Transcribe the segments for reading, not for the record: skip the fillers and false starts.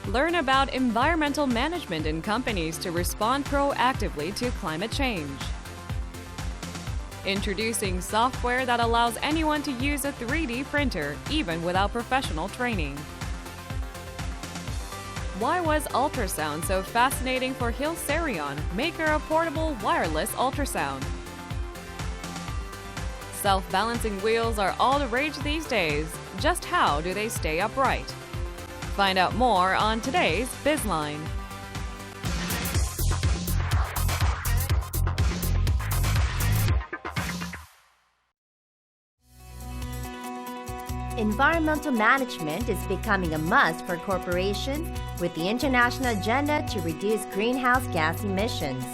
Learn about environmental management in companies to respond proactively to climate change. Introducing software that allows anyone to use a 3D printer, even without professional training. Why was ultrasound so fascinating for Hilsarion, maker of portable wireless ultrasound? Self-balancing wheels are all the rage these days. Just how do they stay upright? Find out more on today's Bizline. Environmental management is becoming a must for corporations with the international agenda to reduce greenhouse gas emissions.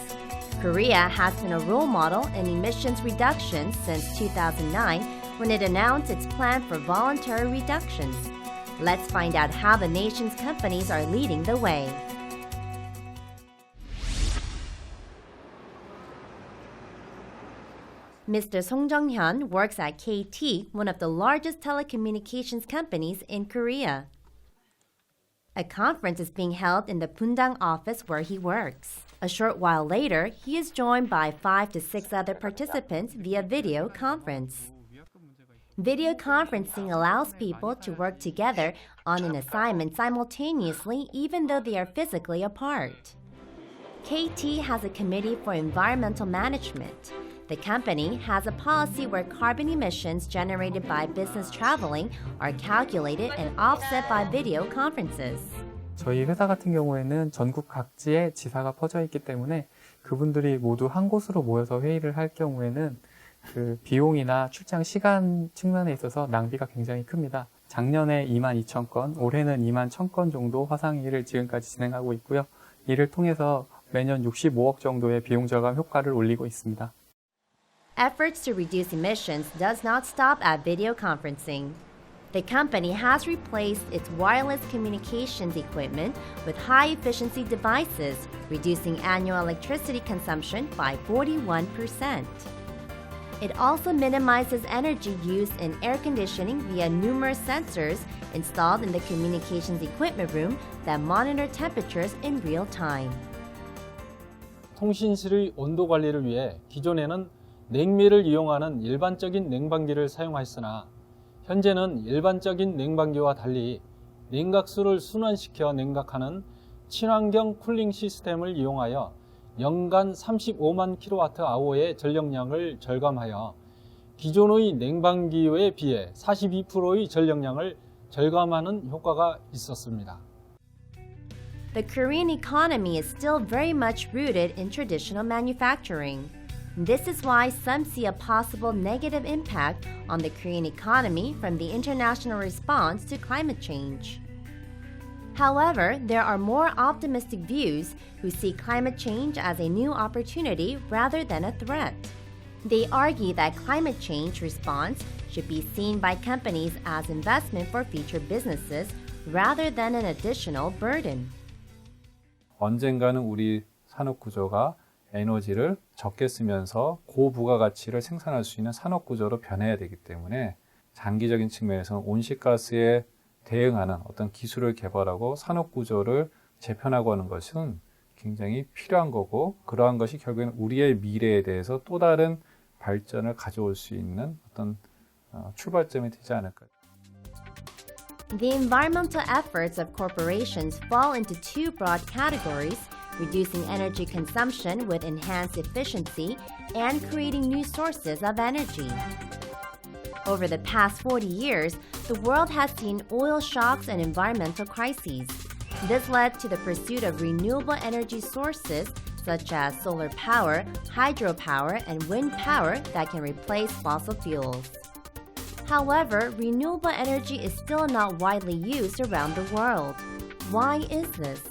Korea has been a role model in emissions reduction since 2009 when it announced its plan for voluntary reductions. Let's find out how the nation's companies are leading the way. Mr. Song Jung-hyun works at KT, one of the largest telecommunications companies in Korea. A conference is being held in the Bundang office where he works. A short while later, he is joined by 5 to 6 other participants via video conference. Video conferencing allows people to work together on an assignment simultaneously even though they are physically apart. KT has a committee for environmental management. The company has a policy where carbon emissions generated by business traveling are calculated and offset by video conferences. 저희 회사 같은 경우에는 전국 각지에 지사가 퍼져 있기 때문에 그분들이 모두 한 곳으로 모여서 회의를 할 경우에는 그 비용이나 출장 시간 측면에 있어서 낭비가 굉장히 큽니다. 작년에 22,000건, 올해는 21,000건 정도 화상회의를 지금까지 진행하고 있고요. 이를 통해서 매년 65억 정도의 비용 절감 효과를 올리고 있습니다. Efforts to reduce emissions does not stop at video conferencing. The company has replaced its wireless communications equipment with high-efficiency devices, reducing annual electricity consumption by 41%. It also minimizes energy use in air conditioning via numerous sensors installed in the communications equipment room that monitor temperatures in real time. 통신실의 온도 관리를 위해 기존에는 냉미를 이용하는 일반적인 냉방기를 사용하였으나 현재는 일반적인 냉방기와 달리 냉각수를 순환시켜 냉각하는 친환경 쿨링 시스템을 이용하여 연간 35만 kWh의 전력량을 절감하여 기존의 냉방기에 비해 42%의 전력량을 절감하는 효과가 있었습니다. The Korean economy is still very much rooted in traditional manufacturing. This is why some see a possible negative impact on the Korean economy from the international response to climate change. However, there are more optimistic views who see climate change as a new opportunity rather than a threat. They argue that climate change response should be seen by companies as investment for future businesses rather than an additional burden. 언젠가는 우리 산업 구조가 에너지를 적게 쓰면서 고부가가치를 생산할 수 있는 산업 구조로 변해야 되기 때문에 장기적인 측면에서는 온실가스에 대응하는 어떤 기술을 개발하고 산업 구조를 재편하고 하는 것은 굉장히 필요한 거고 그러한 것이 결국에는 우리의 미래에 대해서 또 다른 발전을 가져올 수 있는 어떤 출발점이 되지 않을까. The environmental efforts of corporations fall into two broad categories: reducing energy consumption with enhanced efficiency and creating new sources of energy. Over the past 40 years, the world has seen oil shocks and environmental crises. This led to the pursuit of renewable energy sources such as solar power, hydropower, and wind power that can replace fossil fuels. However, renewable energy is still not widely used around the world. Why is this?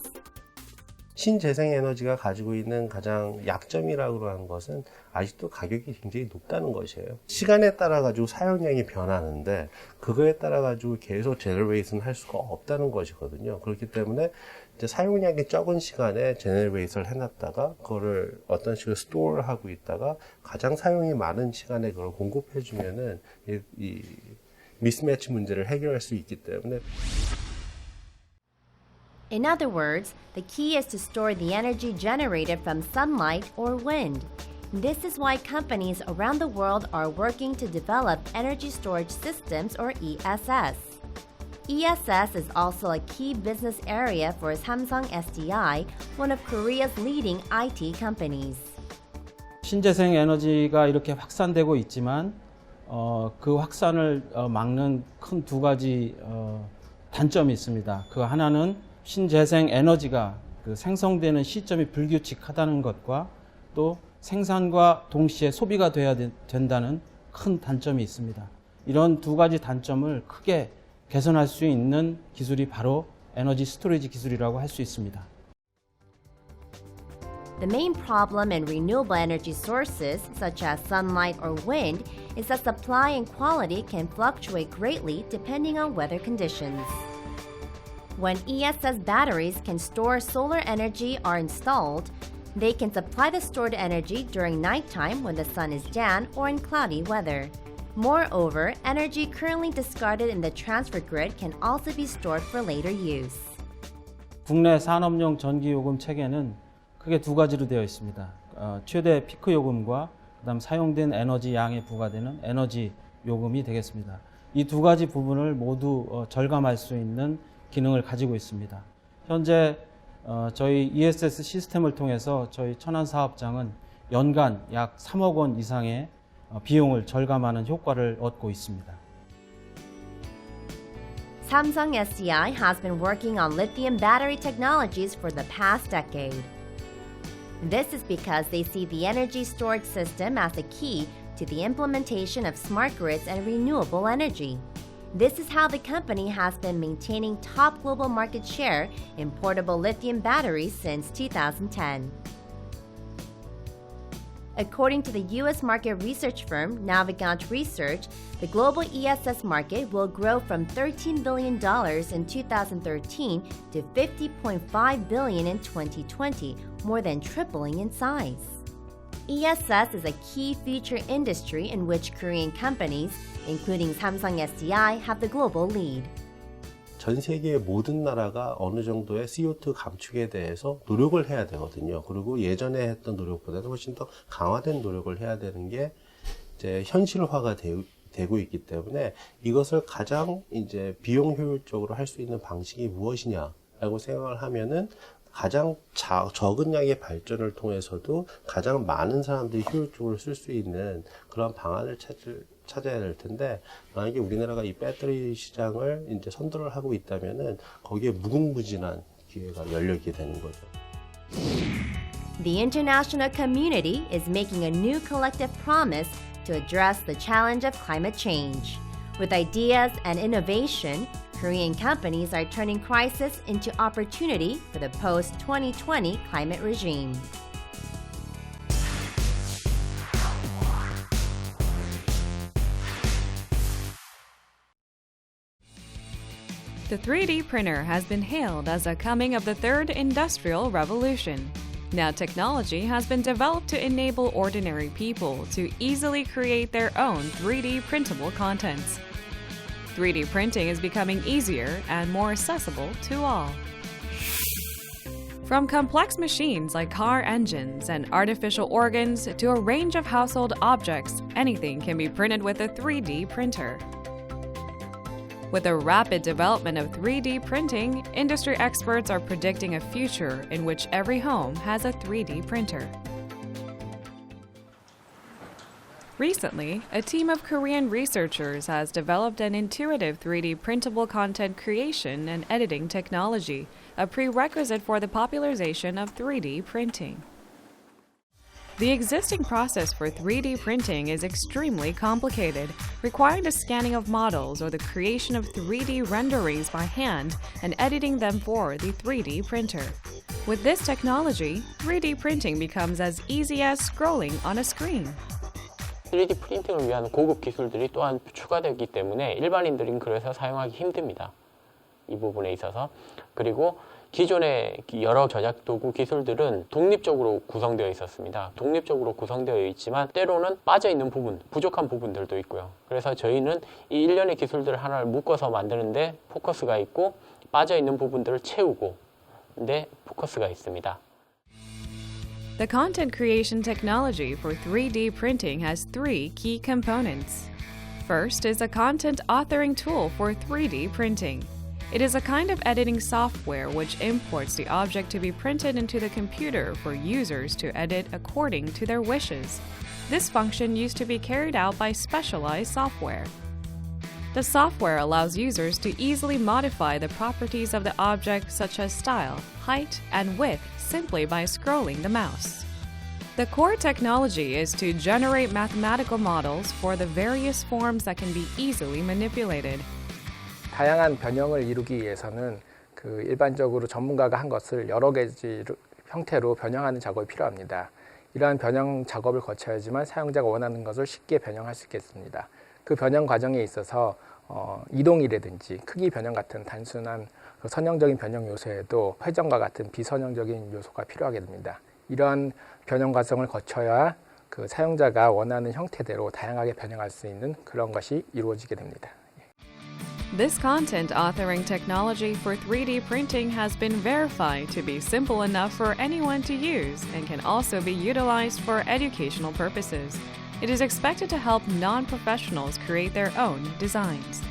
신재생에너지가 가지고 있는 가장 약점이라고 하는 것은 아직도 가격이 굉장히 높다는 것이에요. 시간에 따라 가지고 사용량이 변하는데 그거에 따라 가지고 계속 제너레이션 할 수가 없다는 것이거든요. 그렇기 때문에 이제 사용량이 적은 시간에 제너레이션을 해놨다가 그거를 어떤 식으로 스토어를 하고 있다가 가장 사용이 많은 시간에 그걸 공급해주면은 이 미스매치 문제를 해결할 수 있기 때문에. In other words, the key is to store the energy generated from sunlight or wind. This is why companies around the world are working to develop energy storage systems or ESS. ESS is also a key business area for Samsung SDI, one of Korea's leading IT companies. 신재생 에너지가 이렇게 확산되고 있지만 그 확산을 막는 큰 두 가지 단점이 있습니다. 그 하나는 신재생 에너지가 그 생성되는 시점이 불규칙하다는 것과 또 생산과 동시에 소비가 돼야 된다는 큰 단점이 있습니다. 이런 두 가지 단점을 크게 개선할 수 있는 기술이 바로 에너지 스토리지 기술이라고 할 수 있습니다. The main problem in renewable energy sources, such as sunlight or wind, is that supply and quality can fluctuate greatly depending on weather conditions. When ESS batteries can store solar energy are installed, they can supply the stored energy during nighttime when the sun is down or in cloudy weather. Moreover, energy currently discarded in the transfer grid can also be stored for later use. 국내 산업용 전기요금 체계는 크게 두 가지로 되어 있습니다. 최대 피크 요금과 그다음 사용된 에너지 양에 부과되는 에너지 요금이 되겠습니다. 이 두 가지 부분을 모두 절감할 수 있는 기능을 가지고 있습니다. 현재 저희 ESS 시스템을 통해서 저희 천안 사업장은 연간 약 3억 원 이상의 비용을 절감하는 효과를 얻고 있습니다. Samsung SDI has been working on lithium battery technologies for the past decade. This is because they see the energy storage system as the key to the implementation of smart grids and renewable energy. This is how the company has been maintaining top global market share in portable lithium batteries since 2010. According to the U.S. market research firm Navigant Research, the global ESS market will grow from $13 billion in 2013 to $50.5 billion in 2020, more than tripling in size. ESS is a key future industry in which Korean companies, including Samsung SDI, have the global lead. 전 세계의 모든 나라가 어느 정도의 CO2 감축에 대해서 노력을 해야 되거든요. 그리고 예전에 했던 노력보다도 훨씬 더 강화된 노력을 해야 되는 게 이제 현실화가 되고 있기 때문에 이것을 가장 이제 비용 효율적으로 할 수 있는 방식이 무엇이냐라고 생각을 하면은 가장 적은 양의 발전을 통해서도 가장 많은 사람들이 효율적으로 쓸 수 있는 그런 방안을 찾아야 될 텐데, 만약에 우리나라가 이 배터리 시장을 이제 선도를 하고 있다면은 거기에 무궁무진한 기회가 열리게 되는 거죠. The international community is making a new collective promise to address the challenge of climate change. With ideas and innovation, Korean companies are turning crisis into opportunity for the post-2020 climate regime. The 3D printer has been hailed as a coming of the third industrial revolution. Now technology has been developed to enable ordinary people to easily create their own 3D printable contents. 3D printing is becoming easier and more accessible to all. From complex machines like car engines and artificial organs to a range of household objects, anything can be printed with a 3D printer. With the rapid development of 3D printing, industry experts are predicting a future in which every home has a 3D printer. Recently, a team of Korean researchers has developed an intuitive 3D printable content creation and editing technology, a prerequisite for the popularization of 3D printing. The existing process for 3D printing is extremely complicated, requiring the scanning of models or the creation of 3D renderings by hand and editing them for the 3D printer. With this technology, 3D printing becomes as easy as scrolling on a screen. 3D 프린팅을 위한 고급 기술들이 또한 추가되기 때문에 일반인들은 그래서 사용하기 힘듭니다. 이 부분에 있어서. 그리고 기존의 여러 저작 도구 기술들은 독립적으로 구성되어 있었습니다. 독립적으로 구성되어 있지만 때로는 빠져있는 부분, 부족한 부분들도 있고요. 그래서 저희는 이 일련의 기술들을 하나를 묶어서 만드는데 포커스가 있고 빠져있는 부분들을 채우고 데 포커스가 있습니다. The content creation technology for 3D printing has three key components. First is a content authoring tool for 3D printing. It is a kind of editing software which imports the object to be printed into the computer for users to edit according to their wishes. This function used to be carried out by specialized software. The software allows users to easily modify the properties of the object such as style, height, and width simply by scrolling the mouse. The core technology is to generate mathematical models for the various forms that can be easily manipulated. 다양한 변형을 이루기 위해서는 일반적으로 전문가가 한 것을 여러 가지 형태로 변형하는 작업이 필요합니다. 이러한 변형 작업을 거쳐야지만 사용자가 원하는 것을 쉽게 변형할 수 있겠습니다. 그 변형 과정에 있어서 이동이라든지 크기 변형 같은 단순한 선형적인 변형 요소에도 회전과 같은 비선형적인 요소가 필요하게 됩니다. 이러한 변형 과정을 거쳐야 사용자가 원하는 형태대로 다양하게 변형할 수 있는 그런 것이 이루어지게 됩니다. This content authoring technology for 3D printing has been verified to be simple enough for anyone to use and can also be utilized for educational purposes. It is expected to help non-professionals create their own designs.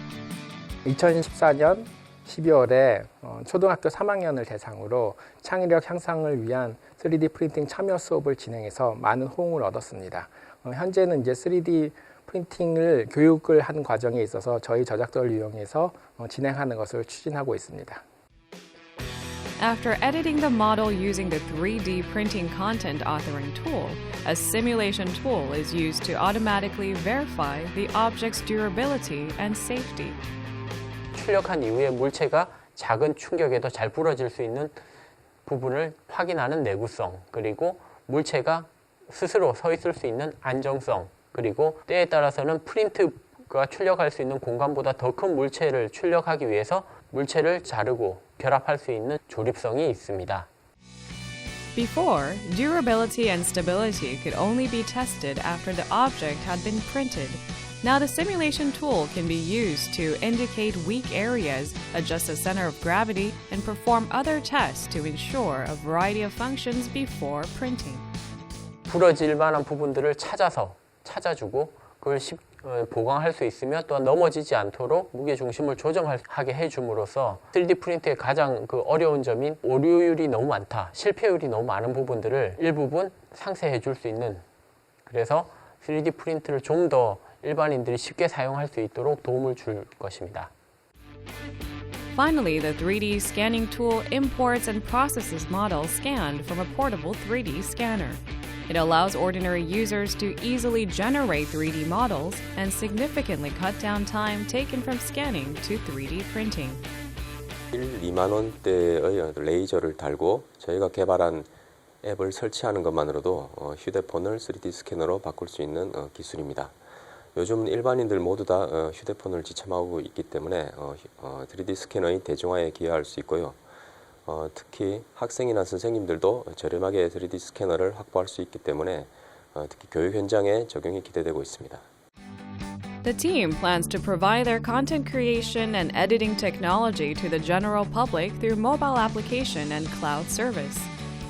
2014년 12월에 초등학교 3학년을 대상으로 창의력 향상을 위한 3D 프린팅 참여 수업을 진행해서 많은 호응을 얻었습니다. 현재는 이제 3D 프린팅을 교육을 하는 과정에 있어서 저희 저작도를 이용해서 진행하는 것을 추진하고 있습니다. After editing the model using the 3D printing content authoring tool, a simulation tool is used to automatically verify the object's durability and safety. 출력한 이후에 물체가 작은 충격에도 잘 부러질 수 있는 부분을 확인하는 내구성, 그리고 물체가 스스로 서 있을 수 있는 안정성, 그리고 때에 따라서는 프린트가 출력할 수 있는 공간보다 더 큰 물체를 출력하기 위해서 물체를 자르고 결합할 수 있는 조립성이 있습니다. Before, durability and stability could only be tested after the object had been printed. Now the simulation tool can be used to indicate weak areas, adjust the center of gravity, and perform other tests to ensure a variety of functions before printing. 부러질 만한 부분들을 찾아주고 그걸 보강할 수 있으며 또한 넘어지지 않도록 무게 중심을 조정하게 해줌으로써 3D 프린트의 가장 어려운 점인 오류율이 너무 많다, 실패율이 너무 많은 부분들을 일부분 상쇄해 줄 수 있는, 그래서 3D 프린트를 좀 더 일반인들이 쉽게 사용할 수 있도록 도움을 줄 것입니다. Finally, the 3D scanning tool imports and processes models scanned from a portable 3D scanner. It allows ordinary users to easily generate 3D models and significantly cut down time taken from scanning to 3D printing. 2만 원대의 레이저를 달고 저희가 개발한 앱을 설치하는 것만으로도 휴대폰을 3D 스캐너로 바꿀 수 있는 기술입니다. 요즘 일반인들 모두 다 휴대폰을 지참하고 있기 때문에 3D 스캐너의 대중화에 기여할 수 있고요. 특히 학생이나 선생님들도 저렴하게 3D 스캐너를 확보할 수 있기 때문에 특히 교육 현장에 적용이 기대되고 있습니다. The team plans to provide their content creation and editing technology to the general public through mobile application and cloud service.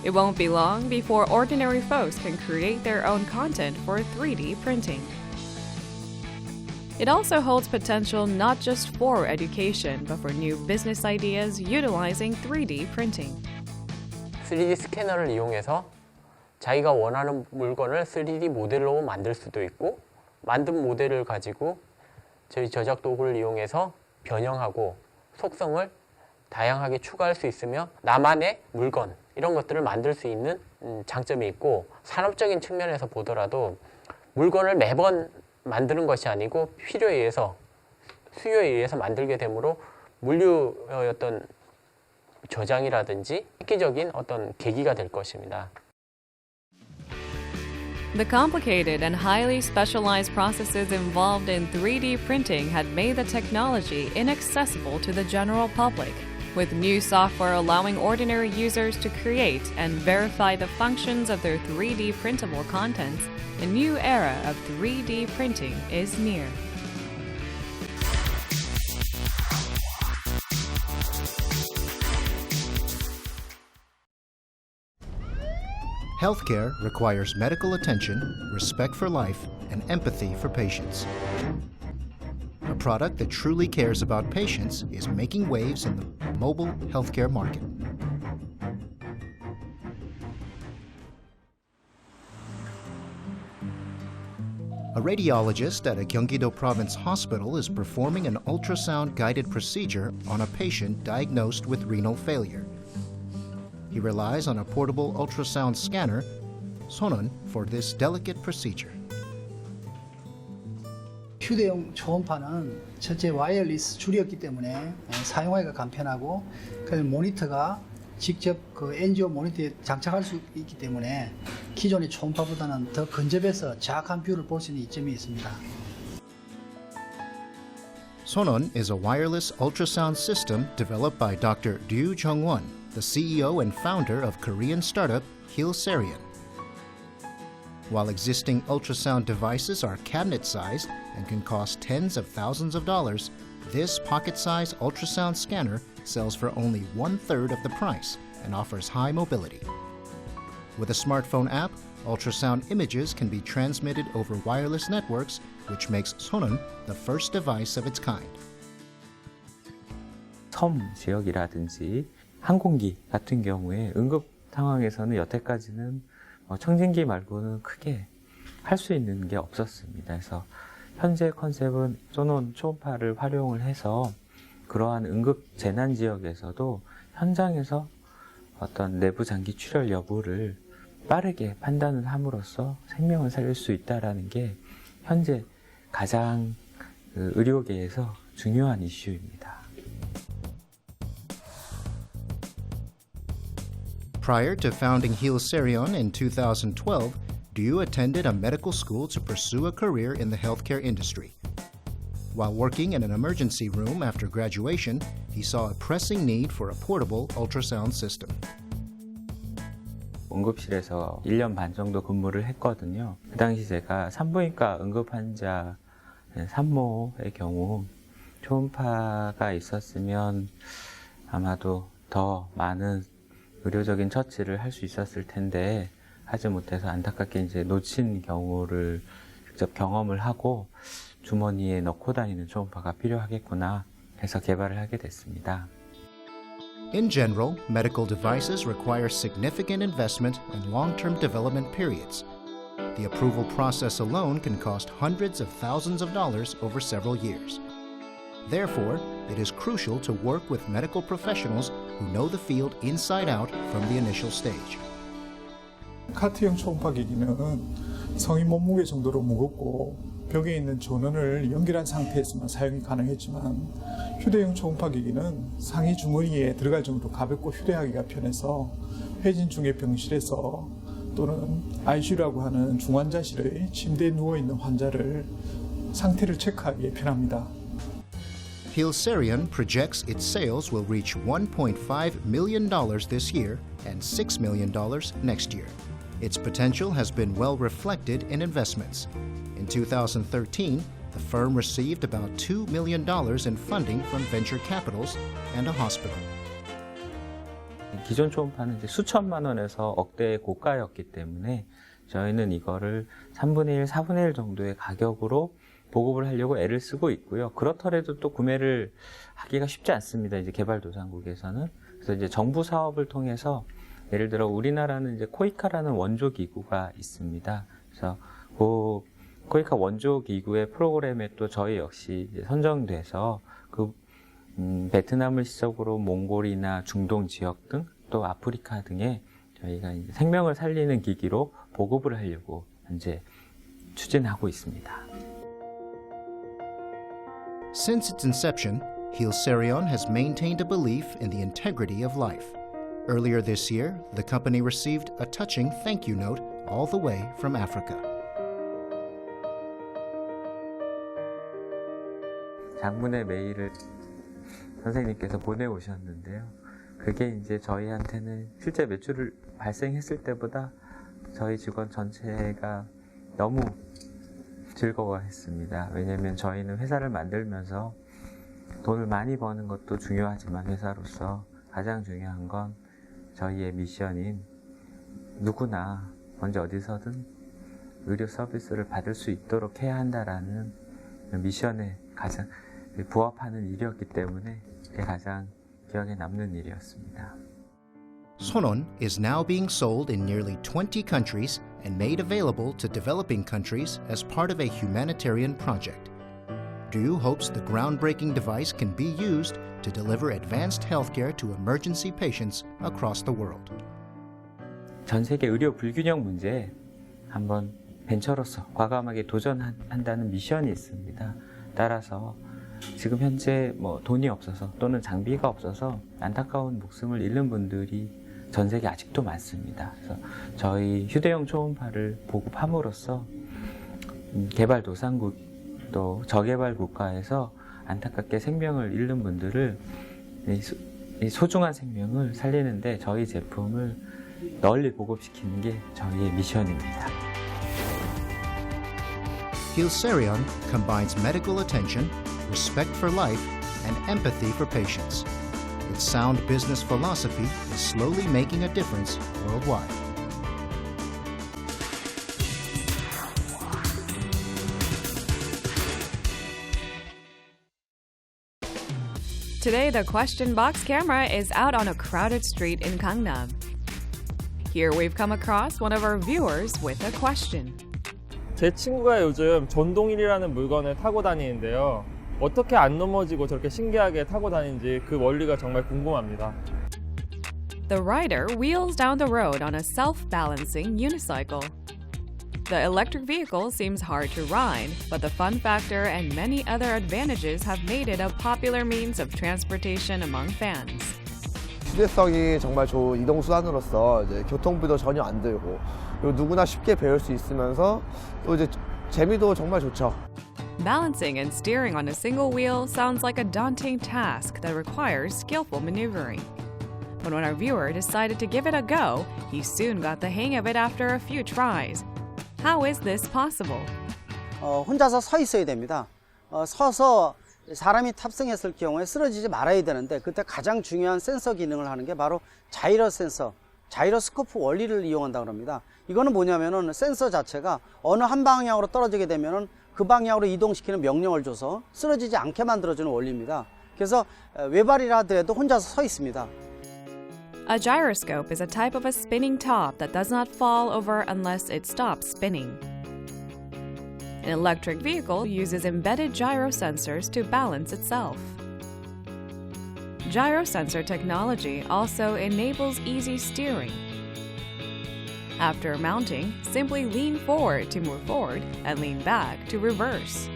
It won't be long before ordinary folks can create their own content for 3D printing. It also holds potential not just for education, but for new business ideas utilizing 3D printing. 3D 스캐너를 이용해서 자기가 원하는 물건을 3D 모델로 만들 수도 있고, 만든 모델을 가지고 저희 저작 도구를 이용해서 변형하고 속성을 다양하게 추가할 수 있으며 나만의 물건, 이런 것들을 만들 수 있는 장점이 있고, 산업적인 측면에서 보더라도 물건을 매번 만드는 것이 아니고 필요에 의해서, 수요에 의해서 만들게 되므로 물류의 어떤 저장이라든지 획기적인 어떤 계기가 될 것입니다. The complicated and highly specialized processes involved in 3D printing had made the technology inaccessible to the general public. With new software allowing ordinary users to create and verify the functions of their 3D printable contents, a new era of 3D printing is near. Healthcare requires medical attention, respect for life, and empathy for patients. A product that truly cares about patients is making waves in the mobile healthcare market. A radiologist at a Gyeonggi-do Province hospital is performing an ultrasound-guided procedure on a patient diagnosed with renal failure. He relies on a portable ultrasound scanner, Sonon, for this delicate procedure. 휴대용 초음파는 첫째 와이어리스 줄이었기 때문에 사용하기가 간편하고 그래서 모니터가 직접 그 NGO 모니터에 장착할 수 있기 때문에 기존의 초음파보다는 더 근접해서 정확한 뷰를 볼 수 있는 이점이 있습니다. Sonon is a wireless ultrasound system developed by Dr. Ryu Jung-won, the CEO and founder of Korean startup Hilsarion. While existing ultrasound devices are cabinet-sized and can cost tens of thousands of dollars, this pocket-sized ultrasound scanner sells for only 1/3 of the price and offers high mobility. With a smartphone app, ultrasound images can be transmitted over wireless networks, which makes Sonon the first device of its kind. 섬 지역이라든지 항공기 같은 경우에 응급 상황에서는 여태까지는 청진기 말고는 크게 할 수 있는 게 없었습니다. 그래서 현재 컨셉은 소논 초음파를 활용을 해서 그러한 응급 재난 지역에서도 현장에서 어떤 내부 장기 출혈 여부를 빠르게 판단을 함으로써 생명을 살릴 수 있다는 게 현재 가장 의료계에서 중요한 이슈입니다. Prior to founding Hilsarion in 2012, Ryu attended a medical school to pursue a career in the healthcare industry. While working in an emergency room after graduation, he saw a pressing need for a portable ultrasound system. 응급실에서 1년 반 정도 근무를 했거든요. 그 당시 제가 산부인과 응급환자 산모의 경우 초음파가 있었으면 아마도 더 많은 의료적인 처치를 할 수 있었을 텐데 하지 못해서 안타깝게 이제 놓친 경우를 직접 경험을 하고 주머니에 넣고 다니는 초음파가 필요하겠구나 해서 개발을 하게 됐습니다. In general, medical devices require significant investment and long-term development periods. The approval process alone can cost hundreds of thousands of dollars over several years. Therefore, it is crucial to work with medical professionals who know the field inside out from the initial stage. 카트형 초음파 기기는 성인 몸무게 정도로 무겁고 벽에 있는 전원을 연결한 상태에서만 사용이 가능했지만 휴대용 초음파 기기는 상의 주머니에 들어갈 정도로 가볍고 휴대하기가 편해서 회진 중의 병실에서 또는 ICU라고 하는 중환자실의 침대에 누워있는 환자를 상태를 체크하기에 편합니다. Hilsarion projects its sales will reach $1.5 million this year and $6 million next year. Its potential has been well reflected in investments. In 2013, the firm received about $2 million in funding from venture capitals and a hospital. 기존 초음파는 이제 수천만 원에서 억대의 고가였기 때문에 저희는 이거를 3분의 1, 4분의 1 정도의 가격으로 보급을 하려고 애를 쓰고 있고요. 그렇더라도 또 구매를 하기가 쉽지 않습니다. 이제 개발도상국에서는. 그래서 이제 정부 사업을 통해서 예를 들어 우리나라는 이제 코이카라는 원조 기구가 있습니다. 그래서 그 코이카 원조 기구의 프로그램에 또 저희 역시 이제 선정돼서 그 베트남을 시작으로 몽골이나 중동 지역 등 또 아프리카 등에 저희가 이제 생명을 살리는 기기로 보급을 하려고 현재 추진하고 있습니다. Since its inception, Hilsarion has maintained a belief in the integrity of life. Earlier this year, the company received a touching thank you note all the way from Africa. 장문의 메일을 선생님께서 보내오셨는데요. 그게 이제 저희한테는 실제 매출을 발생했을 때보다 저희 직원 전체가 너무 즐거워했습니다. 왜냐하면 저희는 회사를 만들면서 돈을 많이 버는 것도 중요하지만 회사로서 가장 중요한 건 저희의 미션인 누구나 언제 어디서든 의료 서비스를 받을 수 있도록 해야 한다라는 미션에 가장 부합하는 일이었기 때문에 그게 가장 기억에 남는 일이었습니다. Sonon is now being sold in nearly 20 countries and made available to developing countries as part of a humanitarian project. Du hopes the groundbreaking device can be used to deliver advanced healthcare to emergency patients across the world. 전 세계 의료 불균형 문제에 한번 벤처로서 과감하게 도전한다는 미션이 있습니다. 따라서 지금 현재 돈이 없어서 또는 장비가 없어서 안타까운 목숨을 잃는 분들이 전 세계 아직도 많습니다. 그래서 저희 휴대용 초음파를 보급함으로써 개발도상국 또 저개발 국가에서 안타깝게 생명을 잃는 분들을 이 소중한 생명을 살리는데 저희 제품을 널리 보급시키는 게 저희의 미션입니다. Hilsarion combines medical attention, respect for life, and empathy for patients. Its sound business philosophy is slowly making a difference worldwide. Today, the question box camera is out on a crowded street in Gangnam. Here we've come across one of our viewers with a question. 제 친구가 요즘 전동휠이라는 물건을 타고 다니는데요. 어떻게 안 넘어지고 저렇게 신기하게 타고 다니는지 그 원리가 정말 궁금합니다. The rider wheels down the road on a self-balancing unicycle. The electric vehicle seems hard to ride, but the fun factor and many other advantages have made it a popular means of transportation among fans. 휴대성이 정말 좋은 이동수단으로서 이제 교통비도 전혀 안 들고 그리고 누구나 쉽게 배울 수 있으면서 또 이제 재미도 정말 좋죠. Balancing and steering on a single wheel sounds like a daunting task that requires skillful maneuvering. But when our viewer decided to give it a go, he soon got the hang of it after a few tries. How is this possible? 혼자서 서 있어야 됩니다. 서서 사람이 탑승했을 경우에 쓰러지지 말아야 되는데 그때 가장 중요한 센서 기능을 하는 게 바로 자이로 센서, 자이로스코프 원리를 이용한다고 합니다. 이거는 뭐냐면은 센서 자체가 어느 한 방향으로 떨어지게 되면은 그 방향으로 이동시키는 명령을 줘서 쓰러지지 않게 만들어주는 원리입니다. 그래서 외발이라 하더라도 혼자서 서 있습니다. A gyroscope is a type of a spinning top that does not fall over unless it stops spinning. An electric vehicle uses embedded gyro sensors to balance itself. Gyro sensor technology also enables easy steering. After mounting, simply lean forward to move forward and lean back to reverse.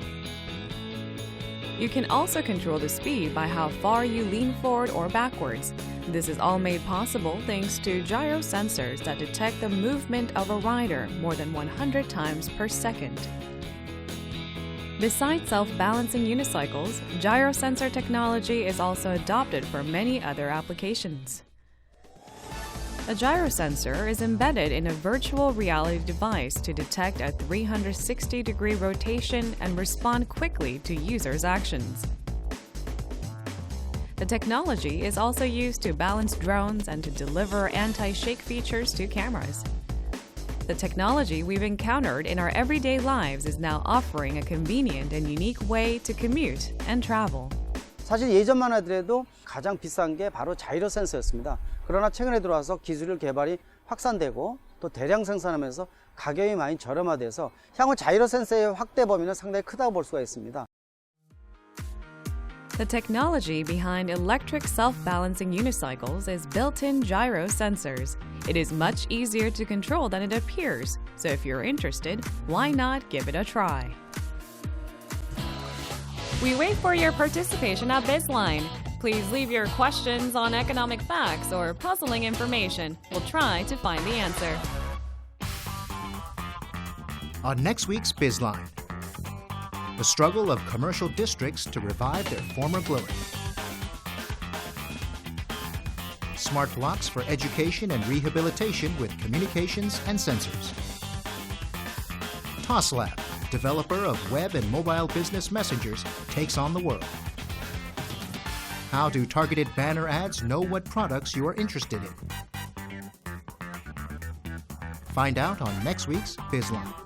You can also control the speed by how far you lean forward or backwards. This is all made possible thanks to gyro sensors that detect the movement of a rider more than 100 times per second. Besides self-balancing unicycles, gyro sensor technology is also adopted for many other applications. A gyro sensor is embedded in a virtual reality device to detect a 360-degree rotation and respond quickly to users' actions. The technology is also used to balance drones and to deliver anti-shake features to cameras. The technology we've encountered in our everyday lives is now offering a convenient and unique way to commute and travel. 사실 예전만 하더라도 가장 비싼 게 바로 자이로 센서였습니다. 그러나 최근에 들어와서 기술 개발이 확산되고 또 대량 생산하면서 가격이 많이 저렴화돼서 향후 자이로 센서의 확대 범위는 상당히 크다고 볼 수가 있습니다. The technology behind electric self-balancing unicycles is built-in gyro sensors. It is much easier to control than it appears, so if you're interested, why not give it a try? We wait for your participation at Bizline. Please leave your questions on economic facts or puzzling information. We'll try to find the answer. On next week's Bizline, the struggle of commercial districts to revive their former glory. Smart blocks for education and rehabilitation with communications and sensors. TossLab, developer of web and mobile business messengers, takes on the world. How do targeted banner ads know what products you are interested in? Find out on next week's Bizline.